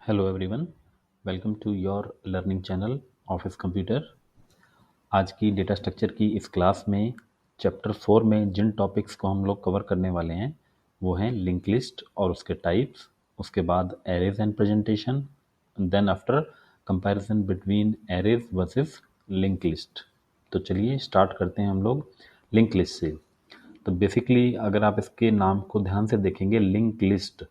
Hello everyone, welcome to your learning channel office computer. आज की data structure की इस क्लास में चैप्टर 4 में जिन टॉपिक्स को हम लोग कवर करने वाले हैं वो हैं लिंक लिस्ट और उसके टाइप्स, उसके बाद arrays and presentation, then after comparison between arrays versus link list. तो चलिए स्टार्ट करते हैं हम लोग लिंक लिस्ट से। तो बेसिकली अगर आप इसके नाम को ध्यान से देखेंगे लिंक लिस्ट,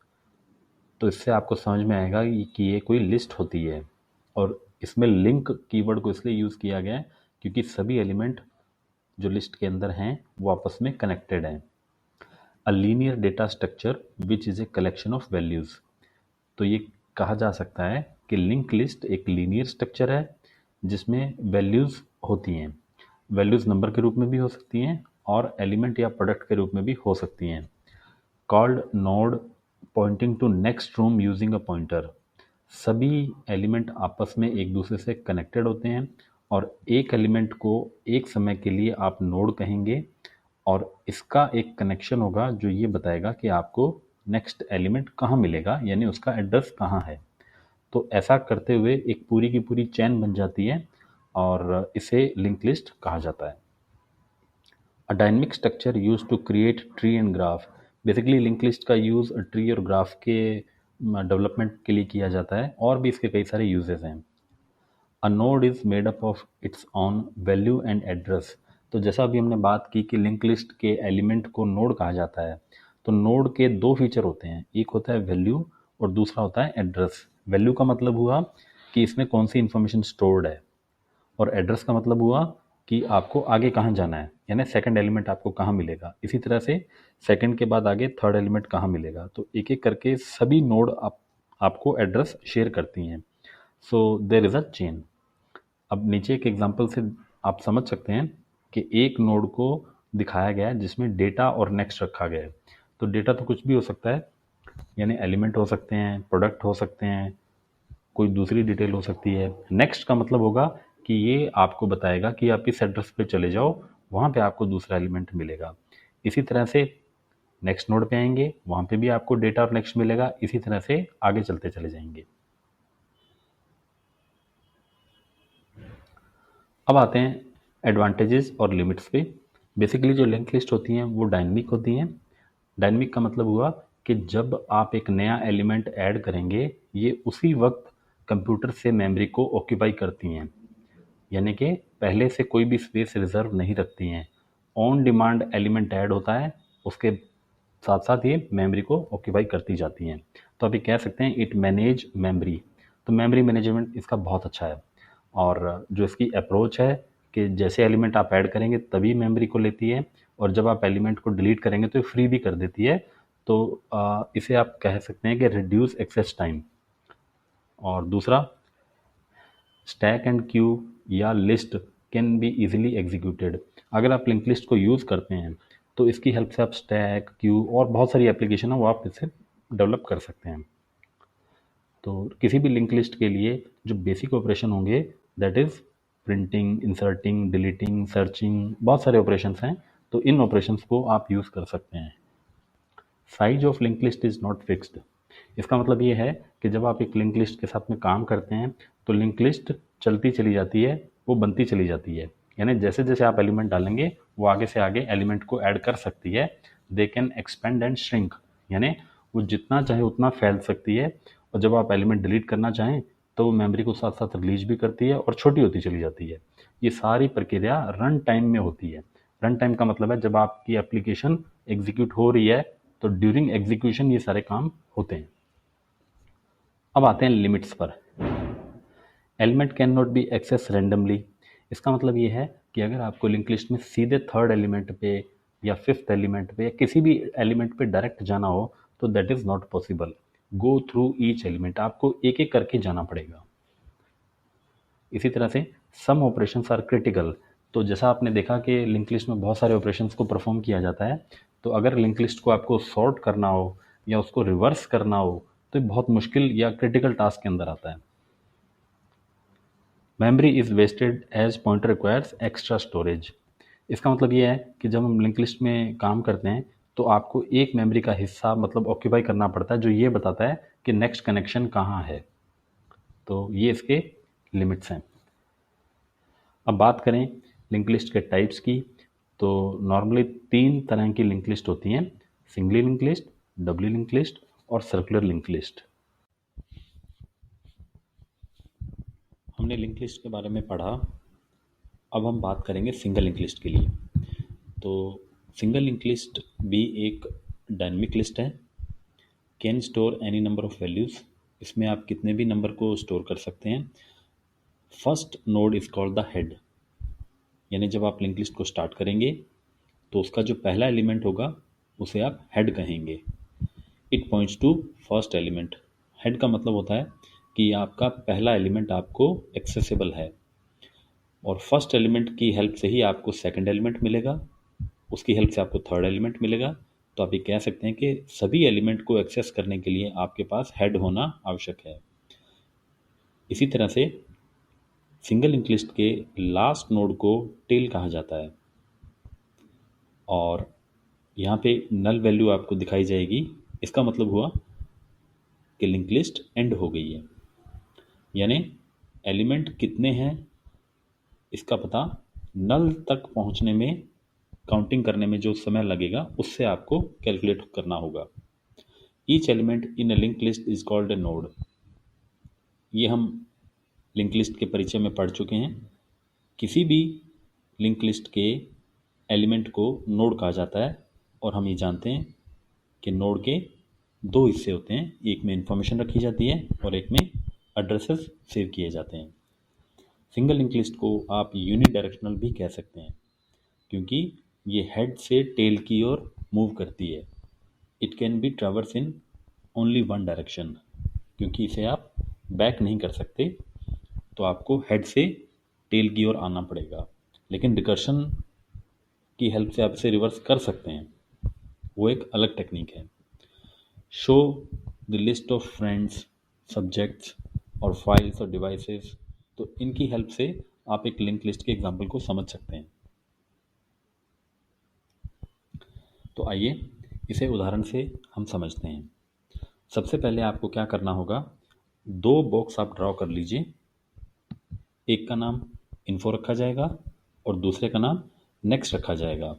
तो इससे आपको समझ में आएगा कि ये कोई लिस्ट होती है। और इसमें लिंक कीवर्ड को इसलिए यूज़ किया गया है क्योंकि सभी एलिमेंट जो लिस्ट के अंदर हैं वो आपस में कनेक्टेड हैं। A linear data structure which is a collection of values. तो ये कहा जा सकता है कि लिंक लिस्ट एक लीनियर स्ट्रक्चर है जिसमें वैल्यूज़ होती हैं। वैल्यूज़ नंबर के रूप में भी हो सकती हैं और एलिमेंट या प्रोडक्ट के रूप में भी हो सकती हैं। Called node pointing to next room using a pointer. सभी एलिमेंट आपस में एक दूसरे से कनेक्टेड होते हैं और एक एलिमेंट को एक समय के लिए आप नोड कहेंगे और इसका एक कनेक्शन होगा जो ये बताएगा कि आपको नेक्स्ट एलिमेंट कहाँ मिलेगा, यानी उसका एड्रेस कहाँ है। तो ऐसा करते हुए एक पूरी की पूरी चेन बन जाती है और इसे लिंक लिस्ट कहा जाता है। A dynamic structure used to create tree and graph। Basically link list का यूज़ ट्री और ग्राफ के डेवलपमेंट के लिए किया जाता है और भी इसके कई सारे यूजेस हैं। A node is made up of its on value and address. तो जैसा अभी हमने बात की कि लिंक लिस्ट के एलिमेंट को नोड कहा जाता है, तो नोड के दो फीचर होते हैं, एक होता है वैल्यू और दूसरा होता है एड्रेस। वैल्यू का मतलब हुआ कि इसमें कौन सी इंफॉर्मेशन स्टोर्ड है और एड्रेस का मतलब हुआ कि आपको आगे कहाँ जाना है, यानी सेकंड एलिमेंट आपको कहाँ मिलेगा। इसी तरह से सेकंड के बाद आगे थर्ड एलिमेंट कहाँ मिलेगा। तो एक एक करके सभी नोड आपको एड्रेस शेयर करती हैं। So there is a chain. अब नीचे एक एग्जांपल से आप समझ सकते हैं कि एक नोड को दिखाया गया है जिसमें डेटा और नेक्स्ट रखा गया है। तो डेटा तो कुछ भी हो सकता है, यानी एलिमेंट हो सकते हैं, प्रोडक्ट हो सकते हैं, कोई दूसरी डिटेल हो सकती है। नेक्स्ट का मतलब होगा कि ये आपको बताएगा कि आप इस एड्रेस पे चले जाओ, वहाँ पे आपको दूसरा एलिमेंट मिलेगा। इसी तरह से नेक्स्ट नोड पे आएंगे, वहाँ पे भी आपको डेटा और नेक्स्ट मिलेगा। इसी तरह से आगे चलते चले जाएंगे। अब आते हैं एडवांटेजेस और लिमिट्स पे। बेसिकली जो लिंक लिस्ट होती हैं वो डायनेमिक होती हैं। डायनेमिक का मतलब हुआ कि जब आप एक नया एलिमेंट ऐड करेंगे ये उसी वक्त कंप्यूटर से मेमोरी को ऑक्यूपाई करती हैं, यानी कि पहले से कोई भी स्पेस रिजर्व नहीं रखती हैं। ऑन डिमांड एलिमेंट ऐड होता है, उसके साथ साथ ये मेमोरी को ऑक्यूपाई करती जाती हैं। तो अभी कह सकते हैं इट मैनेज मेमोरी। तो मेमोरी मैनेजमेंट इसका बहुत अच्छा है। और जो इसकी अप्रोच है कि जैसे एलिमेंट आप ऐड करेंगे तभी मेमोरी को लेती है और जब आप एलिमेंट को डिलीट करेंगे तो फ्री भी कर देती है। तो इसे आप कह सकते हैं कि रिड्यूस एक्सेस टाइम। और दूसरा, stack and queue or list can be easily executed. अगर आप लिंक लिस्ट को यूज़ करते हैं तो इसकी हेल्प से आप स्टैक, क्यू और बहुत सारी एप्लीकेशन है वो आप इससे डेवलप कर सकते हैं। तो किसी भी लिंक लिस्ट के लिए जो बेसिक ऑपरेशन होंगे that is printing, inserting, deleting, searching, बहुत सारे ऑपरेशंस हैं। तो इन ऑपरेशंस को आप यूज़ कर सकते हैं। Size of link list is not fixed. इसका मतलब ये है कि जब आप एक लिंक लिस्ट के साथ में काम करते हैं तो लिंक लिस्ट चलती चली जाती है, वो बनती चली जाती है। यानी जैसे जैसे आप एलिमेंट डालेंगे वो आगे से आगे एलिमेंट को ऐड कर सकती है। They can expand and shrink, यानी वो जितना चाहे उतना फैल सकती है। और जब आप एलिमेंट डिलीट करना चाहें तो वो मेमोरी को साथ साथ रिलीज भी करती है और छोटी होती चली जाती है। ये सारी प्रक्रिया रन टाइम में होती है। रन टाइम का मतलब है जब आपकी एप्लीकेशन एग्जीक्यूट हो रही है तो ड्यूरिंग एग्जीक्यूशन ये सारे काम होते हैं। अब आते हैं लिमिट्स पर। Element can not be access randomly. इसका मतलब ये है कि अगर आपको लिंक लिस्ट में सीधे थर्ड एलिमेंट पे या फिफ्थ एलिमेंट पे या किसी भी एलिमेंट पे डायरेक्ट जाना हो तो that is not possible. Go through each element, आपको एक एक करके जाना पड़ेगा। इसी तरह से सम ऑपरेशंस आर क्रिटिकल। तो जैसा आपने देखा कि लिंक लिस्ट में बहुत सारे ऑपरेशंस को परफॉर्म किया जाता है, तो अगर लिंक लिस्ट को आपको सॉर्ट करना हो या उसको रिवर्स करना हो तो ये बहुत मुश्किल या क्रिटिकल टास्क के अंदर आता है। Memory is wasted as pointer requires extra storage. इसका मतलब ये है कि जब हम लिंक लिस्ट में काम करते हैं तो आपको एक मेमोरी का हिस्सा मतलब ऑक्यूपाई करना पड़ता है जो ये बताता है कि नेक्स्ट कनेक्शन कहाँ है। तो ये इसके लिमिट्स हैं। अब बात करें लिंक लिस्ट के टाइप्स की, तो नॉर्मली 3 तरह की लिंक लिस्ट होती हैं: singly link list, doubly link list और सर्कुलर लिंक लिस्ट। हमने लिंक लिस्ट के बारे में पढ़ा, अब हम बात करेंगे सिंगल लिंक लिस्ट के लिए। तो सिंगल लिंक लिस्ट भी एक डायनेमिक लिस्ट है, can store any number of values. इसमें आप कितने भी नंबर को स्टोर कर सकते हैं। First node is called the head, यानी जब आप लिंक लिस्ट को स्टार्ट करेंगे तो उसका जो पहला एलिमेंट होगा उसे आप हेड कहेंगे। It points to first element. Head का मतलब होता है कि आपका पहला एलिमेंट आपको एक्सेसिबल है, और फर्स्ट एलिमेंट की हेल्प से ही आपको सेकंड एलिमेंट मिलेगा, उसकी हेल्प से आपको थर्ड एलिमेंट मिलेगा। तो आप ये कह सकते हैं कि सभी एलिमेंट को एक्सेस करने के लिए आपके पास हेड होना आवश्यक है। इसी तरह से सिंगल लिंक लिस्ट के लास्ट नोड को टेल कहा जाता है, और यहाँ पे नल वैल्यू आपको दिखाई जाएगी। इसका मतलब हुआ कि लिंक लिस्ट एंड हो गई है, यानी एलिमेंट कितने हैं इसका पता नल तक पहुँचने में, काउंटिंग करने में जो समय लगेगा उससे आपको कैलकुलेट करना होगा। Each element in A link list is called a node. ये हम लिंक लिस्ट के परिचय में पढ़ चुके हैं। किसी भी लिंक लिस्ट के एलिमेंट को नोड कहा जाता है, और हम ये जानते हैं कि नोड के 2 हिस्से होते हैं, एक में इंफॉर्मेशन रखी जाती है और एक में एड्रेसेस सेव किए जाते हैं। सिंगल लिंक लिस्ट को आप यूनिडायरेक्शनल भी कह सकते हैं, क्योंकि ये हेड से टेल की ओर मूव करती है। It can be traverse in only one direction, क्योंकि इसे आप बैक नहीं कर सकते, तो आपको हेड से टेल की ओर आना पड़ेगा। लेकिन रिकर्शन की हेल्प से आप इसे रिवर्स कर सकते हैं, वो एक अलग टेक्निक है। Show the list of friends, subjects और फाइल्स और डिवाइसेस, तो इनकी हेल्प से आप एक लिंक लिस्ट के एग्जाम्पल को समझ सकते हैं। तो आइए इसे उदाहरण से हम समझते हैं। सबसे पहले आपको क्या करना होगा, 2 बॉक्स आप ड्रॉ कर लीजिए। एक का नाम इन्फो रखा जाएगा और दूसरे का नाम नेक्स्ट रखा जाएगा।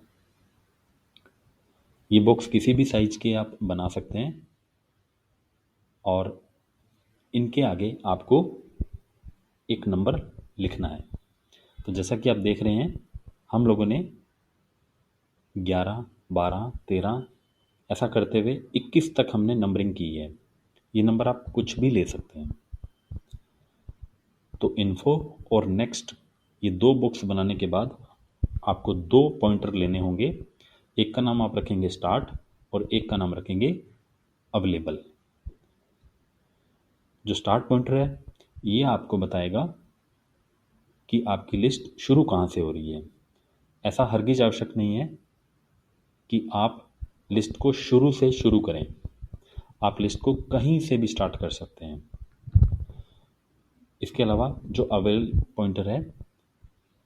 ये बॉक्स किसी भी साइज के आप बना सकते हैं, और इनके आगे आपको एक नंबर लिखना है। तो जैसा कि आप देख रहे हैं, हम लोगों ने 11, 12, 13 ऐसा करते हुए 21 तक हमने नंबरिंग की है। ये नंबर आप कुछ भी ले सकते हैं। तो इन्फो और नेक्स्ट, ये 2 बॉक्स बनाने के बाद आपको 2 पॉइंटर लेने होंगे। एक का नाम आप रखेंगे स्टार्ट और एक का नाम रखेंगे अवेलेबल। जो स्टार्ट पॉइंटर है ये आपको बताएगा कि आपकी लिस्ट शुरू कहाँ से हो रही है। ऐसा हरगिज आवश्यक नहीं है कि आप लिस्ट को शुरू से शुरू करें, आप लिस्ट को कहीं से भी स्टार्ट कर सकते हैं। इसके अलावा जो अवेल पॉइंटर है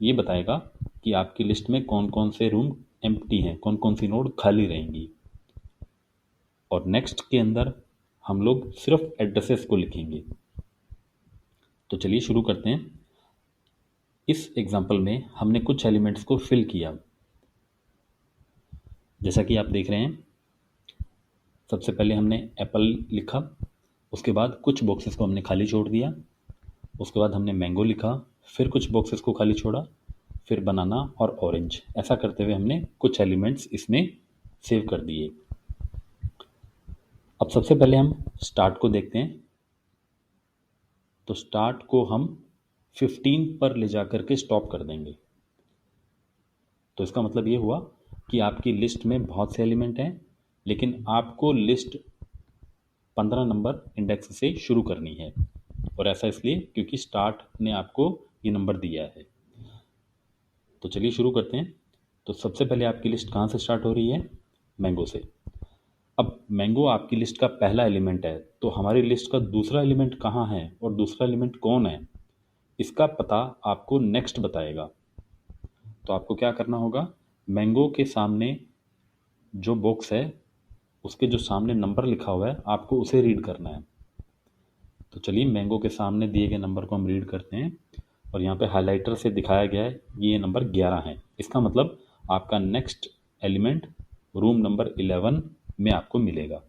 ये बताएगा कि आपकी लिस्ट में कौन कौन से रूम एम्प्टी हैं, कौन कौन सी नोड खाली रहेंगी। और नेक्स्ट के अंदर हम लोग सिर्फ एड्रेसेस को लिखेंगे। तो चलिए शुरू करते हैं। इस एग्जांपल में हमने कुछ एलिमेंट्स को फिल किया, जैसा कि आप देख रहे हैं। सबसे पहले हमने एप्पल लिखा, उसके बाद कुछ बॉक्सेस को हमने खाली छोड़ दिया, उसके बाद हमने मैंगो लिखा, फिर कुछ बॉक्सेस को खाली छोड़ा, फिर बनाना और ऑरेंज। ऐसा करते हुए हमने कुछ एलिमेंट्स इसमें सेव कर दिए। अब सबसे पहले हम स्टार्ट को देखते हैं। तो स्टार्ट को हम 15 पर ले जाकर के स्टॉप कर देंगे। तो इसका मतलब ये हुआ कि आपकी लिस्ट में बहुत से एलिमेंट हैं, लेकिन आपको लिस्ट 15 नंबर इंडेक्स से शुरू करनी है। और ऐसा इसलिए क्योंकि स्टार्ट ने आपको ये नंबर दिया है। तो चलिए शुरू करते हैं। तो सबसे पहले आपकी लिस्ट कहाँ से स्टार्ट हो रही है? मैंगो से। अब मैंगो आपकी लिस्ट का पहला एलिमेंट है, तो हमारी लिस्ट का दूसरा एलिमेंट कहाँ है और दूसरा एलिमेंट कौन है, इसका पता आपको नेक्स्ट बताएगा। तो आपको क्या करना होगा, मैंगो के सामने जो बॉक्स है उसके जो सामने नंबर लिखा हुआ है आपको उसे रीड करना है। तो चलिए मैंगो के सामने दिए गए नंबर को हम रीड करते हैं और यहाँ पे हाइलाइटर से दिखाया गया है ये नंबर 11 है। इसका मतलब आपका नेक्स्ट एलिमेंट रूम नंबर 11 में आपको मिलेगा।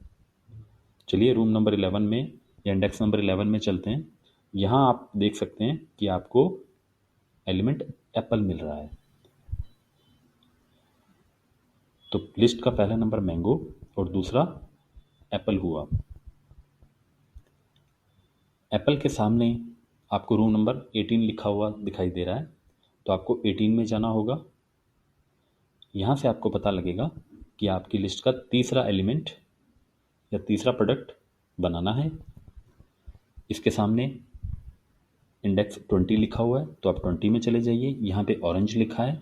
चलिए रूम नंबर 11 में या इंडेक्स नंबर 11 में चलते हैं। यहाँ आप देख सकते हैं कि आपको एलिमेंट एप्पल मिल रहा है। तो लिस्ट का पहला नंबर मैंगो और दूसरा एप्पल हुआ। एप्पल के सामने आपको रूम नंबर 18 लिखा हुआ दिखाई दे रहा है, तो आपको 18 में जाना होगा। यहाँ से आपको पता लगेगा कि आपकी लिस्ट का तीसरा एलिमेंट या तीसरा प्रोडक्ट बनाना है। इसके सामने इंडेक्स 20 लिखा हुआ है, तो आप 20 में चले जाइए। यहाँ पे ऑरेंज लिखा है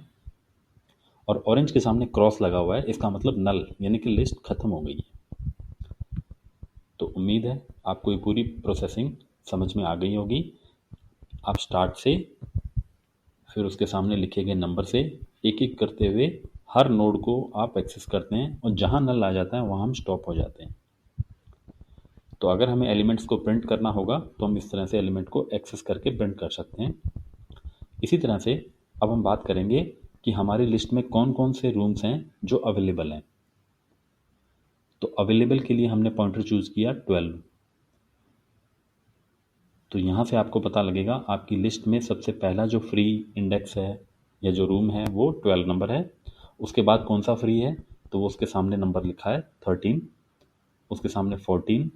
और ऑरेंज के सामने क्रॉस लगा हुआ है, इसका मतलब नल, यानी कि लिस्ट खत्म हो गई है। तो उम्मीद है आपको ये पूरी प्रोसेसिंग समझ में आ गई होगी। आप स्टार्ट से फिर उसके सामने लिखे गए नंबर से एक एक करते हुए हर नोड को आप एक्सेस करते हैं और जहाँ नल आ जाता है वहाँ हम स्टॉप हो जाते हैं। तो अगर हमें एलिमेंट्स को प्रिंट करना होगा तो हम इस तरह से एलिमेंट को एक्सेस करके प्रिंट कर सकते हैं। इसी तरह से अब हम बात करेंगे कि हमारी लिस्ट में कौन कौन से रूम्स हैं जो अवेलेबल हैं। तो अवेलेबल के लिए हमने पॉइंटर चूज़ किया 12। तो यहाँ से आपको पता लगेगा आपकी लिस्ट में सबसे पहला जो फ्री इंडेक्स है या जो रूम है वो 12 नंबर है। उसके बाद कौन सा फ्री है, तो वो उसके सामने नंबर लिखा है 13, उसके सामने 14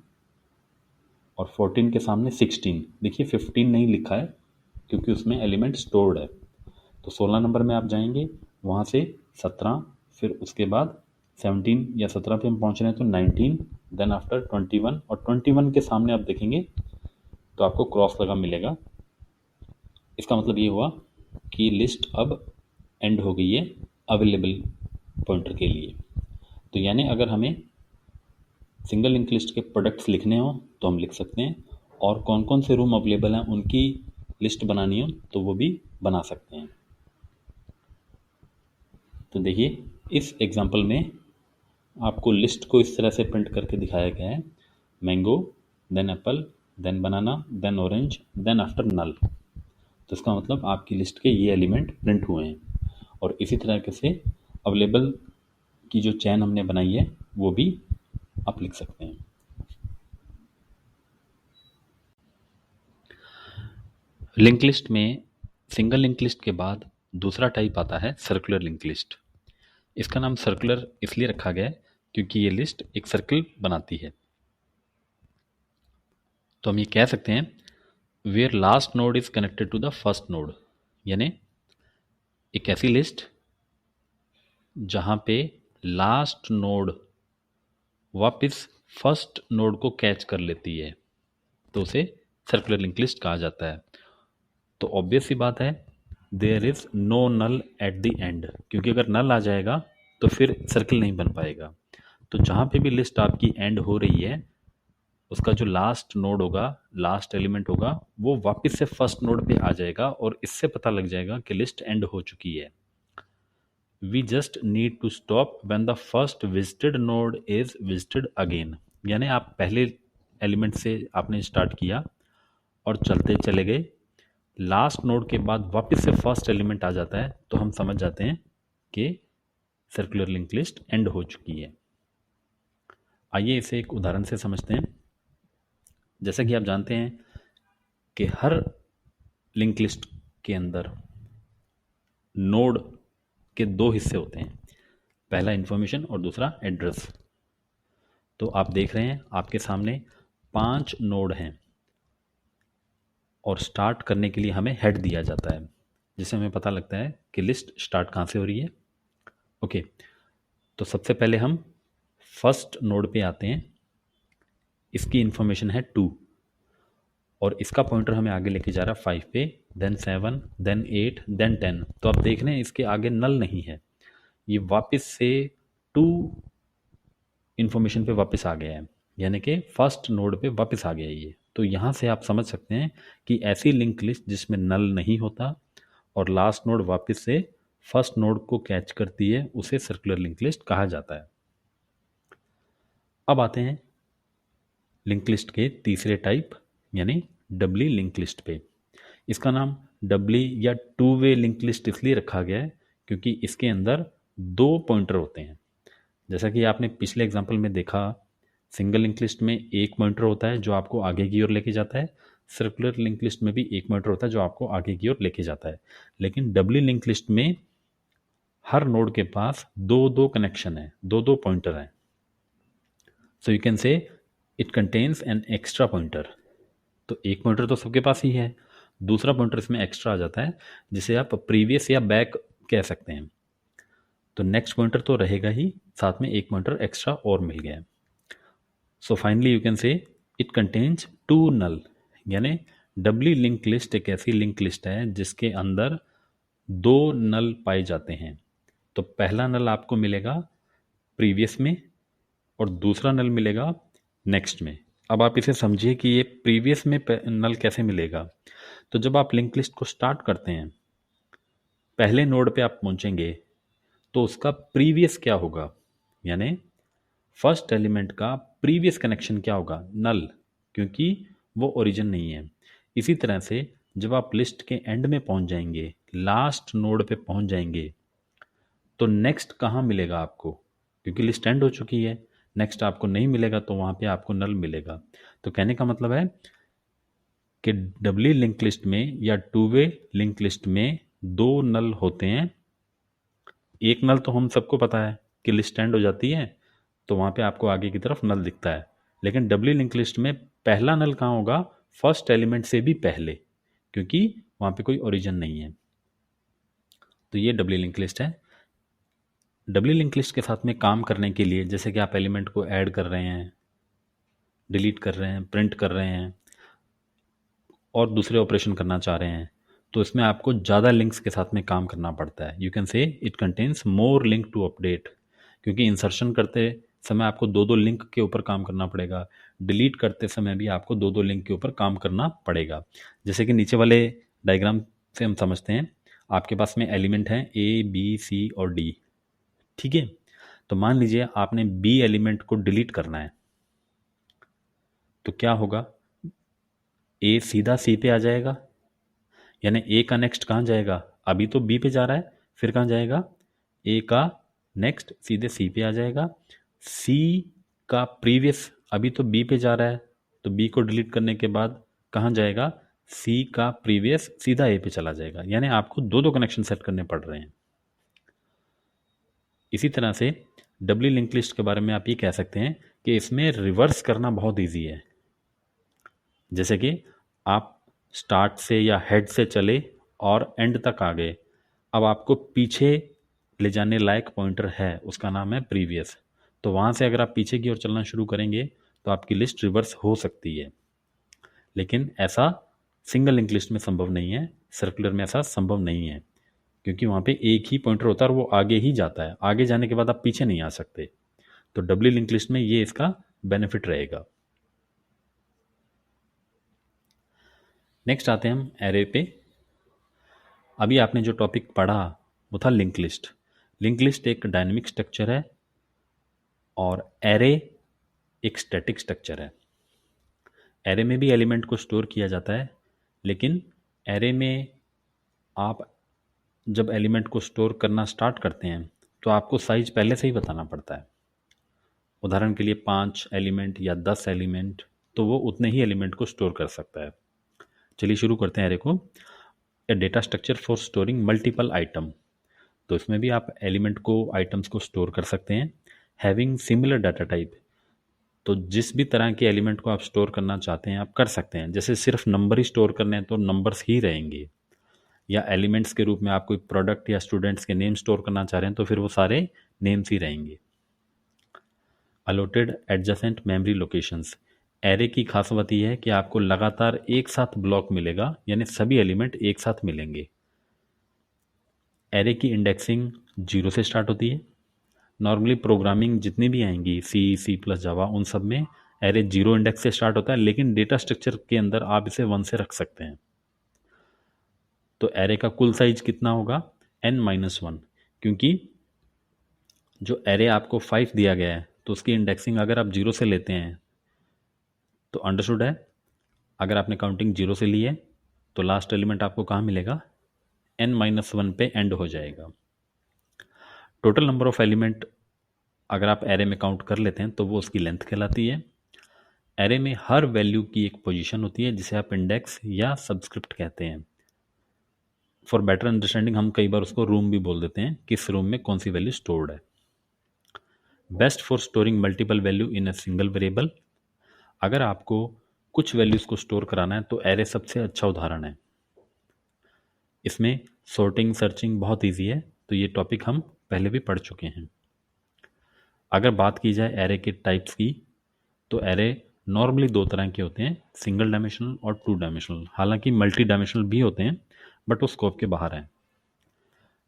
और 14 के सामने 16। देखिए 15 नहीं लिखा है क्योंकि उसमें एलिमेंट स्टोर्ड है। तो 16 नंबर में आप जाएंगे, वहाँ से 17, फिर उसके बाद 17 या 17 पे हम पहुँच रहे हैं तो 19, देन आफ्टर 21 और 21 के सामने आप देखेंगे तो आपको क्रॉस लगा मिलेगा। इसका मतलब ये हुआ कि लिस्ट अब एंड हो गई है अवेलेबल पॉइंटर के लिए। तो यानी अगर हमें सिंगल लिंक लिस्ट के प्रोडक्ट्स लिखने हो तो हम लिख सकते हैं, और कौन कौन से रूम अवेलेबल हैं उनकी लिस्ट बनानी हो तो वो भी बना सकते हैं। तो देखिए इस एग्जांपल में आपको लिस्ट को इस तरह से प्रिंट करके दिखाया गया है, मैंगो, देन एप्पल, देन बनाना, देन ऑरेंज, देन आफ्टर नल। तो इसका मतलब आपकी लिस्ट के ये एलिमेंट प्रिंट हुए हैं। और इसी तरह से अवेलेबल की जो चैन हमने बनाई है वो भी आप लिख सकते हैं। लिंक लिस्ट में सिंगल लिंक लिस्ट के बाद दूसरा टाइप आता है सर्कुलर लिंक लिस्ट। इसका नाम सर्कुलर इसलिए रखा गया है क्योंकि ये लिस्ट एक सर्कल बनाती है। तो हम ये कह सकते हैं where last node is connected to the first node, यानी एक ऐसी लिस्ट जहाँ पे लास्ट नोड वापस फर्स्ट नोड को कैच कर लेती है, तो उसे सर्कुलर लिंक लिस्ट कहा जाता है। तो ऑब्वियस सी बात है there is no null at the end, क्योंकि अगर नल आ जाएगा तो फिर सर्कल नहीं बन पाएगा। तो जहाँ पे भी लिस्ट आपकी एंड हो रही है उसका जो लास्ट नोड होगा, लास्ट एलिमेंट होगा, वो वापस से फर्स्ट नोड पे आ जाएगा और इससे पता लग जाएगा कि लिस्ट एंड हो चुकी है। We just need to stop when the first visited node is visited again, यानी आप पहले एलिमेंट से आपने स्टार्ट किया और चलते चले गए, लास्ट नोड के बाद वापस से फर्स्ट एलिमेंट आ जाता है तो हम समझ जाते हैं कि सर्कुलर लिंक लिस्ट एंड हो चुकी है। आइए इसे एक उदाहरण से समझते हैं। जैसा कि आप जानते हैं कि हर लिंक लिस्ट के अंदर नोड के दो हिस्से होते हैं, पहला इन्फॉर्मेशन और दूसरा एड्रेस। तो आप देख रहे हैं आपके सामने 5 नोड हैं और स्टार्ट करने के लिए हमें हेड दिया जाता है, जिससे हमें पता लगता है कि लिस्ट स्टार्ट कहाँ से हो रही है। ओके, तो सबसे पहले हम फर्स्ट नोड पे आते हैं। इसकी इन्फॉर्मेशन है 2 और इसका पॉइंटर हमें आगे लेके जा रहा है 5 पे, देन 7, देन 8, देन 10। तो आप देख रहे हैं इसके आगे नल नहीं है, ये वापस से 2 इन्फॉर्मेशन पे वापस आ गया है, यानी कि फर्स्ट नोड पे वापस आ गया है ये। तो यहाँ से आप समझ सकते हैं कि ऐसी लिंक लिस्ट जिसमें नल नहीं होता और लास्ट नोड वापस से फर्स्ट नोड को कैच करती है उसे सर्कुलर लिंक लिस्ट कहा जाता है। अब आते हैं लिंक लिस्ट के तीसरे टाइप, यानी डबली लिंक लिस्ट पे। इसका नाम डबली या टू वे लिंक लिस्ट इसलिए रखा गया है क्योंकि इसके अंदर दो पॉइंटर होते हैं। जैसा कि आपने पिछले एग्जाम्पल में देखा, सिंगल लिंक लिस्ट में एक पॉइंटर होता है जो आपको आगे की ओर लेके जाता है, सर्कुलर लिंक लिस्ट में भी एक पॉइंटर होता है जो आपको आगे की ओर लेके जाता है। लेकिन डबली लिंक लिस्ट में हर नोड के पास दो दो कनेक्शन है, दो दो पॉइंटर हैं। So you can say it contains an extra pointer. तो एक पॉइंटर तो सबके पास ही है, दूसरा पॉइंटर इसमें एक्स्ट्रा आ जाता है जिसे आप प्रीवियस या बैक कह सकते हैं। तो नेक्स्ट पॉइंटर तो रहेगा ही, साथ में एक पॉइंटर एक्स्ट्रा और मिल गया है। So finally you can say it contains to null, यानी डबली लिंक लिस्ट एक ऐसी लिंक लिस्ट है जिसके अंदर दो नल पाए जाते हैं। तो पहला नल आपको मिलेगा प्रीवियस में और दूसरा नल मिलेगा नेक्स्ट में। अब आप इसे समझिए कि ये प्रीवियस में नल कैसे मिलेगा। तो जब आप लिंक लिस्ट को स्टार्ट करते हैं, पहले नोड पे आप पहुंचेंगे तो उसका प्रीवियस क्या होगा, यानी फर्स्ट एलिमेंट का प्रीवियस कनेक्शन क्या होगा, नल, क्योंकि वो ओरिजिन नहीं है। इसी तरह से जब आप लिस्ट के एंड में पहुंच जाएंगे, लास्ट नोड पे पहुंच जाएंगे, तो नेक्स्ट कहाँ मिलेगा आपको, क्योंकि लिस्ट एंड हो चुकी है, नेक्स्ट आपको नहीं मिलेगा, तो वहाँ पे आपको नल मिलेगा। तो कहने का मतलब है कि डबली लिंक लिस्ट में या टू वे लिंक लिस्ट में दो नल होते हैं। एक नल तो हम सबको पता है कि लिस्ट एंड हो जाती है तो वहाँ पे आपको आगे की तरफ नल दिखता है, लेकिन डबली लिंक लिस्ट में पहला नल कहाँ होगा, फर्स्ट एलिमेंट से भी पहले, क्योंकि वहाँ पे कोई ओरिजिन नहीं है। तो ये डबली लिंक लिस्ट है। डबली लिंक लिस्ट के साथ में काम करने के लिए, जैसे कि आप एलिमेंट को ऐड कर रहे हैं, डिलीट कर रहे हैं, प्रिंट कर रहे हैं और दूसरे ऑपरेशन करना चाह रहे हैं, तो इसमें आपको ज़्यादा लिंक्स के साथ में काम करना पड़ता है। You can say it contains more link to update, क्योंकि इंसर्शन करते समय आपको दो दो लिंक के ऊपर काम करना पड़ेगा, डिलीट करते समय भी आपको दो दो लिंक के ऊपर काम करना पड़ेगा। जैसे कि नीचे वाले डायग्राम से हम समझते हैं, आपके पास में एलिमेंट हैं ए बी सी और डी, ठीक है। तो मान लीजिए आपने बी एलिमेंट को डिलीट करना है, तो क्या होगा, ए सीधा सी पे आ जाएगा, यानी ए का नेक्स्ट कहाँ जाएगा, अभी तो बी पे जा रहा है, फिर कहाँ जाएगा, ए का नेक्स्ट सीधे सी पे आ जाएगा। सी का प्रीवियस अभी तो बी पे जा रहा है, तो बी को डिलीट करने के बाद कहाँ जाएगा, सी का प्रीवियस सीधा ए पे चला जाएगा, यानी आपको दो दो कनेक्शन सेट करने पड़ रहे हैं। इसी तरह से डबली लिंक लिस्ट के बारे में आप ये कह सकते हैं कि इसमें रिवर्स करना बहुत ईजी है। जैसे कि आप स्टार्ट से या हेड से चले और एंड तक आ गए, अब आपको पीछे ले जाने लायक पॉइंटर है, उसका नाम है प्रीवियस। तो वहाँ से अगर आप पीछे की ओर चलना शुरू करेंगे तो आपकी लिस्ट रिवर्स हो सकती है, लेकिन ऐसा सिंगल लिंक लिस्ट में संभव नहीं है, सर्कुलर में ऐसा संभव नहीं है, क्योंकि वहाँ पे एक ही पॉइंटर होता है और वो आगे ही जाता है, आगे जाने के बाद आप पीछे नहीं आ सकते। तो डबली लिंक लिस्ट में ये इसका बेनिफिट रहेगा। नेक्स्ट आते हैं हम एरे पे। अभी आपने जो टॉपिक पढ़ा वो था लिंक लिस्ट। लिंक लिस्ट एक डायनेमिक स्ट्रक्चर है और एरे एक स्टैटिक स्ट्रक्चर है। एरे में भी एलिमेंट को स्टोर किया जाता है, लेकिन एरे में आप जब एलिमेंट को स्टोर करना स्टार्ट करते हैं तो आपको साइज पहले से ही बताना पड़ता है। उदाहरण के लिए 5 एलिमेंट या 10 एलिमेंट, तो वो उतने ही एलिमेंट को स्टोर कर सकता है। चलिए शुरू करते हैं एरे को। A data structure for storing multiple item, तो इसमें भी आप एलिमेंट को, आइटम्स को स्टोर कर सकते हैं। हैविंग सिमिलर डाटा टाइप, तो जिस भी तरह के एलिमेंट को आप स्टोर करना चाहते हैं आप कर सकते हैं। जैसे सिर्फ नंबर ही स्टोर करने हैं तो नंबर्स ही रहेंगे, या एलिमेंट्स के रूप में आप कोई प्रोडक्ट या स्टूडेंट्स के नेम स्टोर करना चाह रहे हैं तो फिर वो सारे नेम्स ही रहेंगे। Allotted adjacent memory locations, array की खास बात यह है कि आपको लगातार एक साथ ब्लॉक मिलेगा, यानी सभी एलिमेंट एक साथ मिलेंगे। एरे की इंडेक्सिंग 0 से स्टार्ट होती है। नॉर्मली प्रोग्रामिंग जितनी भी आएंगी, सी प्लस जावा, उन सब में एरे 0 इंडेक्स से स्टार्ट होता है, लेकिन डेटा स्ट्रक्चर के अंदर आप इसे 1 से रख सकते हैं। तो एरे का कुल साइज कितना होगा, n-1, क्योंकि जो एरे आपको 5 दिया गया है तो उसकी इंडेक्सिंग अगर आप 0 से लेते हैं तो अंडरस्टूड है, अगर आपने काउंटिंग 0 से ली है तो लास्ट एलिमेंट आपको कहाँ मिलेगा, n-1 पे एंड हो जाएगा। टोटल नंबर ऑफ एलिमेंट अगर आप एरे में काउंट कर लेते हैं तो वो उसकी लेंथ कहलाती है। एरे में हर वैल्यू की एक पोजीशन होती है जिसे आप इंडेक्स या सबस्क्रिप्ट कहते हैं। फॉर बेटर अंडरस्टैंडिंग हम कई बार उसको रूम भी बोल देते हैं, किस रूम में कौन सी वैल्यू स्टोर्ड है। Best for storing multiple value in a single variable. अगर आपको कुछ वैल्यूज को स्टोर कराना है तो एरे सबसे अच्छा उदाहरण है। इसमें सॉर्टिंग सर्चिंग बहुत ईजी है, तो ये टॉपिक हम पहले भी पढ़ चुके हैं। अगर बात की जाए एरे के टाइप्स की तो एरे नॉर्मली दो तरह के होते हैं, सिंगल डायमेंशनल और टू डायमेंशनल। हालांकि मल्टी डायमेंशनल भी होते हैं बट वो स्कोप के बाहर हैं।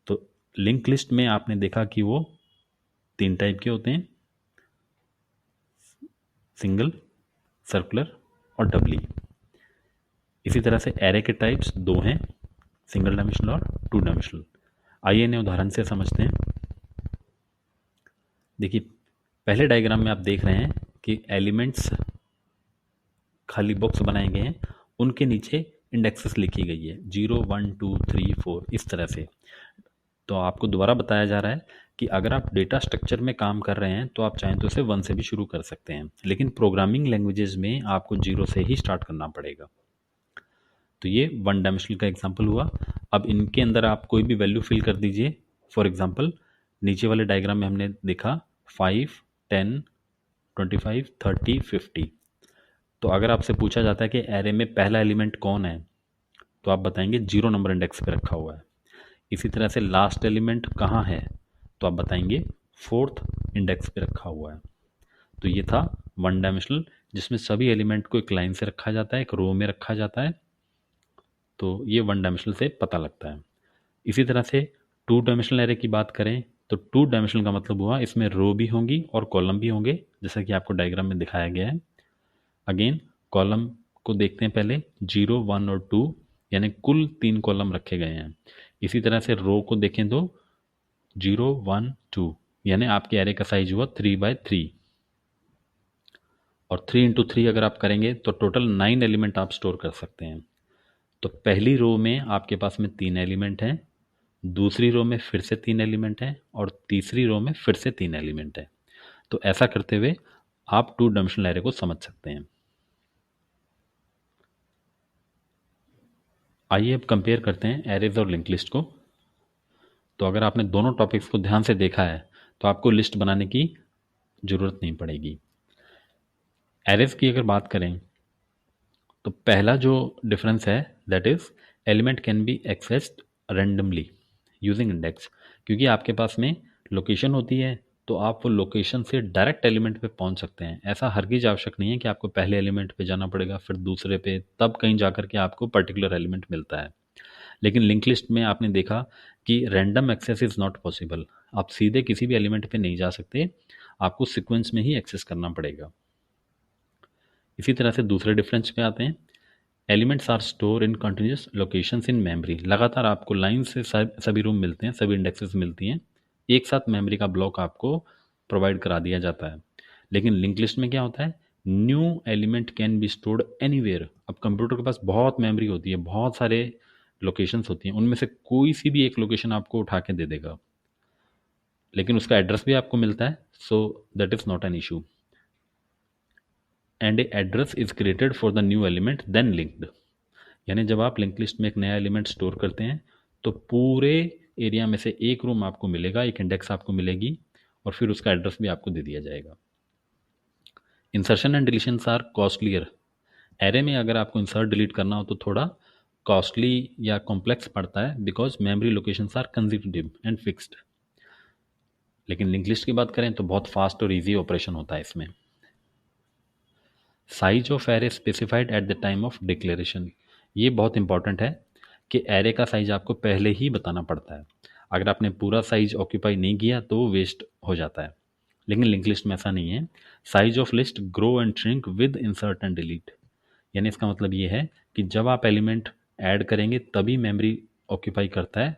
तो लिंक लिस्ट में आपने देखा कि वो 3 टाइप के होते हैं, सिंगल, सर्कुलर और डबली। इसी तरह से एरे के टाइप्स 2 हैं, सिंगल डायमेंशनल और टू डायमेंशनल। आइए इन्हें उदाहरण से समझते हैं। देखिए, पहले डायग्राम में आप देख रहे हैं कि एलिमेंट्स खाली बॉक्स बनाए गए हैं, उनके नीचे इंडेक्सेस लिखी गई है 0 1 2 3 4 इस तरह से। तो आपको दोबारा बताया जा रहा है कि अगर आप डेटा स्ट्रक्चर में काम कर रहे हैं तो आप चाहें तो इसे 1 से भी शुरू कर सकते हैं, लेकिन प्रोग्रामिंग लैंग्वेजेस में आपको 0 से ही स्टार्ट करना पड़ेगा। तो ये 1 डायमेंशनल का एग्जांपल हुआ। अब इनके अंदर आप कोई भी वैल्यू फिल कर दीजिए। फॉर एग्जांपल नीचे वाले डायग्राम में हमने देखा 5 10 25 30 50। तो अगर आपसे पूछा जाता है कि एरे में पहला एलिमेंट कौन है तो आप बताएंगे 0 नंबर इंडेक्स पे रखा हुआ है। इसी तरह से लास्ट एलिमेंट कहाँ है तो आप बताएंगे 4th इंडेक्स पे रखा हुआ है। तो ये था 1 डायमेंशनल, जिसमें सभी एलिमेंट को एक लाइन से रखा जाता है, एक रो में रखा जाता है। तो ये 1 डायमेंशनल से पता लगता है। इसी तरह से 2 डायमेंशनल एरे की बात करें तो 2 डायमेंशनल का मतलब हुआ इसमें रो भी होंगी और कॉलम भी होंगे, जैसा कि आपको डायग्राम में दिखाया गया है। अगेन कॉलम को देखते हैं पहले, 0 1 और 2 यानी कुल 3 कॉलम रखे गए हैं। इसी तरह से रो को देखें तो 0 1 2 यानी आपके एरे का साइज हुआ 3x3, और 3 × 3 अगर आप करेंगे तो टोटल 9 एलिमेंट आप स्टोर कर सकते हैं। तो पहली रो में आपके पास में 3 एलिमेंट हैं, दूसरी रो में फिर से 3 एलिमेंट हैं और तीसरी रो में फिर से 3 एलिमेंट हैं। तो ऐसा करते हुए आप 2 डायमेंशनल एरे को समझ सकते हैं। आइए अब कंपेयर करते हैं एरेज और लिंक लिस्ट को। तो अगर आपने दोनों टॉपिक्स को ध्यान से देखा है तो आपको लिस्ट बनाने की ज़रूरत नहीं पड़ेगी। एरेज की अगर बात करें तो पहला जो डिफरेंस है that is element can be accessed randomly using index. क्योंकि आपके पास में लोकेशन होती है तो आप वो लोकेशन से डायरेक्ट एलिमेंट पे पहुंच सकते हैं। ऐसा हरगिज आवश्यक नहीं है कि आपको पहले एलिमेंट पे जाना पड़ेगा फिर दूसरे पे, तब कहीं जाकर के आपको पर्टिकुलर एलिमेंट मिलता है। लेकिन लिंक लिस्ट में आपने देखा कि random access is not possible. आप सीधे किसी भी एलिमेंट पे नहीं जा सकते, आपको सीक्वेंस में ही एक्सेस करना पड़ेगा। इसी तरह से दूसरे डिफरेंस पे आते हैं। Elements are store in continuous locations in memory. लगातार आपको लाइन से सभी रूम मिलते हैं, सभी इंडेक्सेस मिलती हैं, एक साथ मेमोरी का ब्लॉक आपको प्रोवाइड करा दिया जाता है। लेकिन लिंक लिस्ट में क्या होता है, new element can be stored anywhere. अब कंप्यूटर के पास बहुत मेमोरी होती है, बहुत सारे लोकेशंस होती हैं, उनमें से कोई सी भी एक लोकेशन आपको उठा के दे देगा, लेकिन उसका एड्रेस भी आपको मिलता है, so that is not an issue. And a address is created for the new element then linked. यानी जब आप लिंक लिस्ट में एक नया एलिमेंट स्टोर करते हैं तो पूरे एरिया में से एक रूम आपको मिलेगा, एक इंडेक्स आपको मिलेगी और फिर उसका एड्रेस भी आपको दे दिया जाएगा। Insertion and deletions are costlier. Array में अगर आपको इंसर्ट डिलीट करना हो तो थोड़ा कॉस्टली या कॉम्प्लेक्स पड़ता है, because memory locations are consecutive and fixed. लेकिन लिंक लिस्ट की बात करें तो बहुत फास्ट और इजी ऑपरेशन होता है इसमें। Size of array specified at the time of declaration. ये बहुत इंपॉर्टेंट है कि एरे का साइज आपको पहले ही बताना पड़ता है। अगर आपने पूरा साइज ऑक्यूपाई नहीं किया तो वो वेस्ट हो जाता है, लेकिन लिंक लिस्ट में ऐसा नहीं है। Size of list grow and shrink with insert and delete. यानी इसका मतलब ये है कि जब आप एलिमेंट ऐड करेंगे तभी मेमोरी ऑक्यूपाई करता है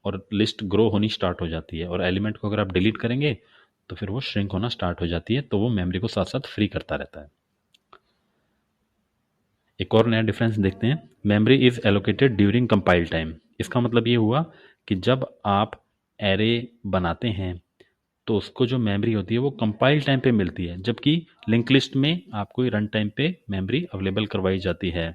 और लिस्ट ग्रो होनी स्टार्ट हो जाती है, और एलिमेंट को अगर आप डिलीट करेंगे तो फिर वो श्रिंक होना स्टार्ट हो जाती है, तो वो मेमोरी को साथ साथ फ्री करता रहता है। एक और नया डिफरेंस देखते हैं, memory is allocated during compile time. इसका मतलब ये हुआ कि जब आप एरे बनाते हैं तो उसको जो मेमोरी होती है वो कंपाइल टाइम पे मिलती है, जबकि लिंक लिस्ट में आपको रन टाइम पे मेमोरी अवेलेबल करवाई जाती है।